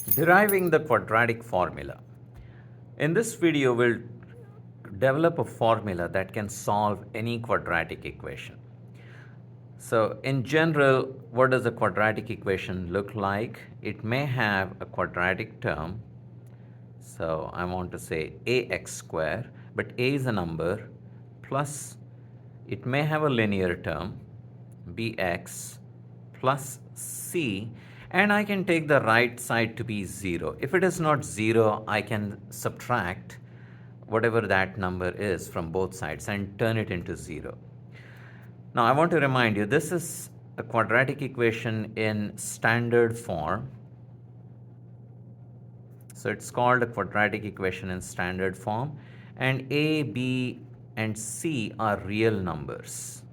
Deriving the quadratic formula. In this video, we'll develop a formula that can solve any quadratic equation. So in general, what does a quadratic equation look like? It may have a quadratic term. So I want to say ax square, but a is a number, plus it may have a linear term, bx plus c, and I can take the right side to be 0. If it is not 0, I can subtract whatever that number is from both sides and turn it into 0. Now I want to remind you, this is a quadratic equation in standard form. So it's called a quadratic equation in standard form, and a, b, and c are real numbers.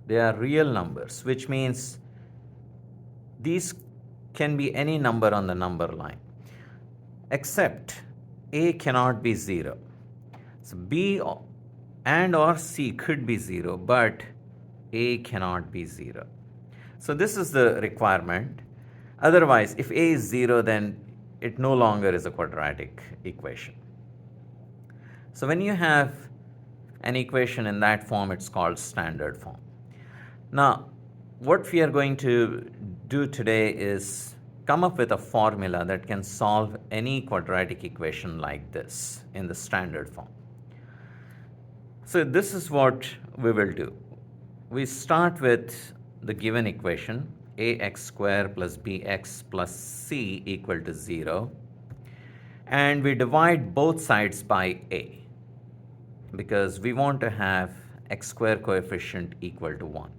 They are real numbers, which means these can be any number on the number line, except a cannot be 0. So b and or c could be 0, but a cannot be 0. So this is the requirement. Otherwise, if a is 0, then it no longer is a quadratic equation. So when you have an equation in that form, it's called standard form. Now, what we are going to do today is come up with a formula that can solve any quadratic equation like this in the standard form. So this is what we will do. We start with the given equation, ax square plus bx plus c equal to 0. And we divide both sides by a, because we want to have x square coefficient equal to 1.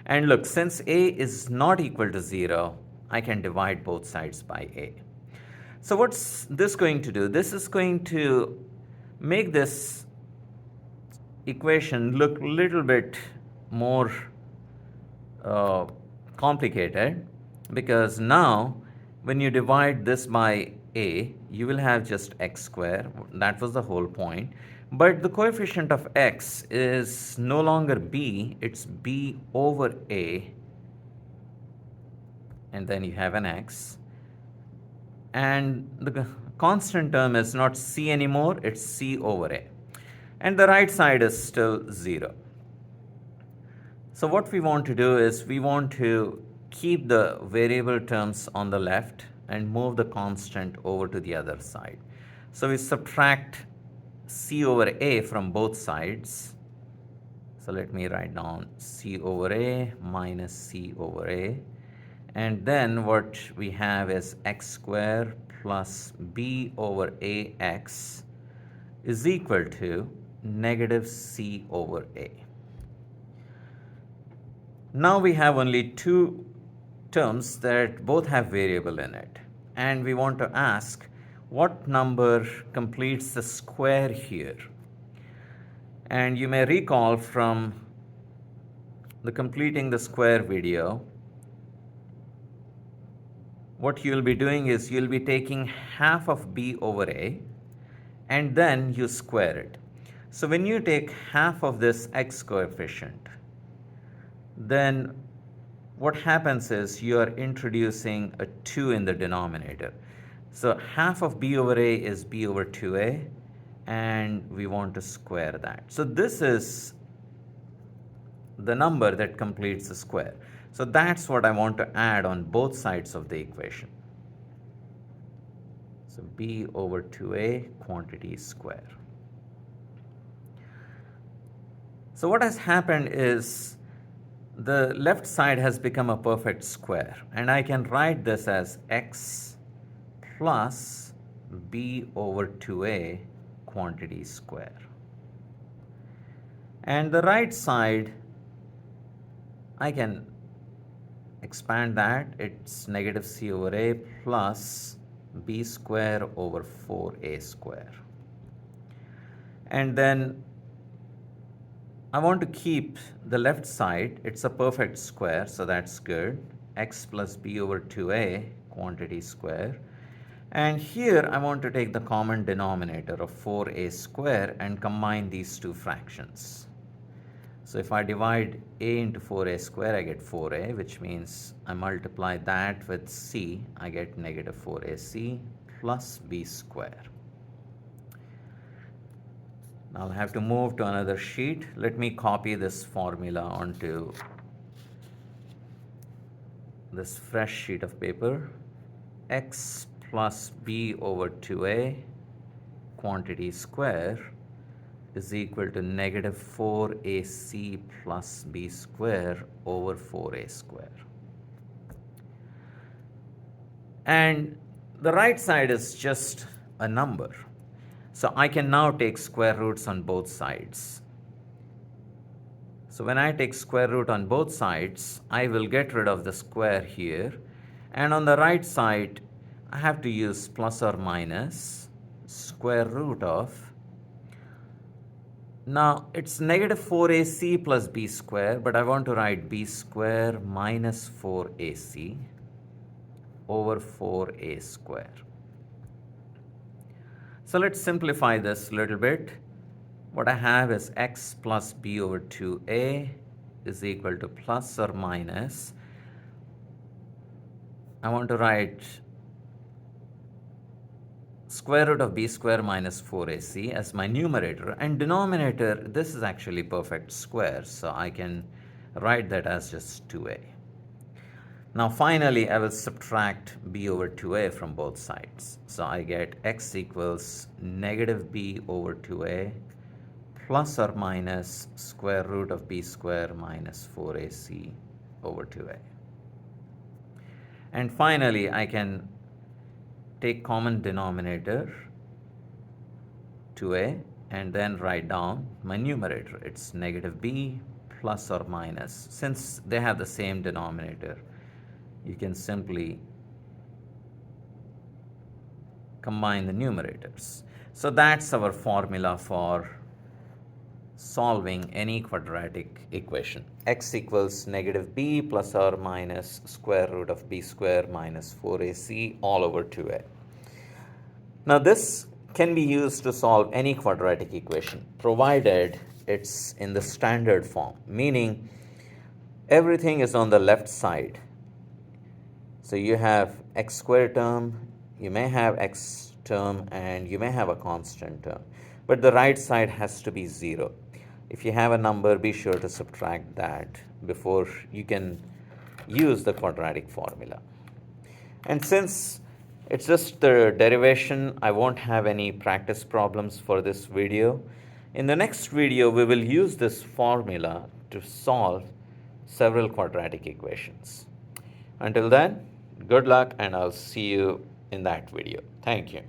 And look, since a is not equal to 0, I can divide both sides by a. So what's this going to do? This is going to make this equation look a little bit more complicated, because now when you divide this by a, you will have just x square. That was the whole point. But the coefficient of x is no longer b, it's b over a, and then you have an x. And the constant term is not c anymore, it's c over a. And the right side is still 0. So what we want to do is we want to keep the variable terms on the left and move the constant over to the other side. So we subtract c over a from both sides. So let me write down c over a minus c over a. And then what we have is x square plus b over ax is equal to negative c over a. Now we have only two terms that both have variable in it. And we want to ask what number completes the square here. And you may recall from the completing the square video, what you'll be doing is you'll be taking half of b over a and then you square it. So when you take half of this x coefficient, then what happens is you are introducing a 2 in the denominator. So half of b over a is b over 2a, and we want to square that. So this is the number that completes the square. So that's what I want to add on both sides of the equation. So b over 2a quantity square. So what has happened is the left side has become a perfect square, and I can write this as x plus b over 2a quantity square. And the right side, I can expand that. It's negative c over a plus b square over 4a square. And then I want to keep the left side. It's a perfect square, so that's good. X plus b over 2a quantity square. And here I want to take the common denominator of 4a square and combine these two fractions. So if I divide a into 4a square, I get 4a, which means I multiply that with c, I get negative 4ac plus b square. Now I'll have to move to another sheet. Let me copy this formula onto this fresh sheet of paper. X plus b over 2a quantity square is equal to negative 4ac plus b square over 4a square. And the right side is just a number. So I can now take square roots on both sides. So when I take square root on both sides, I will get rid of the square here. And on the right side, I have to use plus or minus square root of. Now it's negative 4ac plus b square, but I want to write b square minus 4ac over 4a square. So let's simplify this a little bit. What I have is x plus b over 2a is equal to plus or minus. I want to write square root of b square minus 4ac as my numerator, and denominator, this is actually perfect square, so I can write that as just 2a. Now finally, I will subtract b over 2a from both sides. So I get x equals negative b over 2a plus or minus square root of b square minus 4ac over 2a. And finally, I can take common denominator 2a and then write down my numerator. It's negative b plus or minus. Since they have the same denominator, you can simply combine the numerators. So that's our formula for solving any quadratic equation. X equals negative b plus or minus square root of b square minus 4ac all over 2a. Now this can be used to solve any quadratic equation, provided it's in the standard form, meaning everything is on the left side. So you have x squared term, you may have x term, and you may have a constant term, but the right side has to be 0. If you have a number, be sure to subtract that before you can use the quadratic formula. And since it's just the derivation, I won't have any practice problems for this video. In the next video, we will use this formula to solve several quadratic equations. Until then, good luck, and I'll see you in that video. Thank you.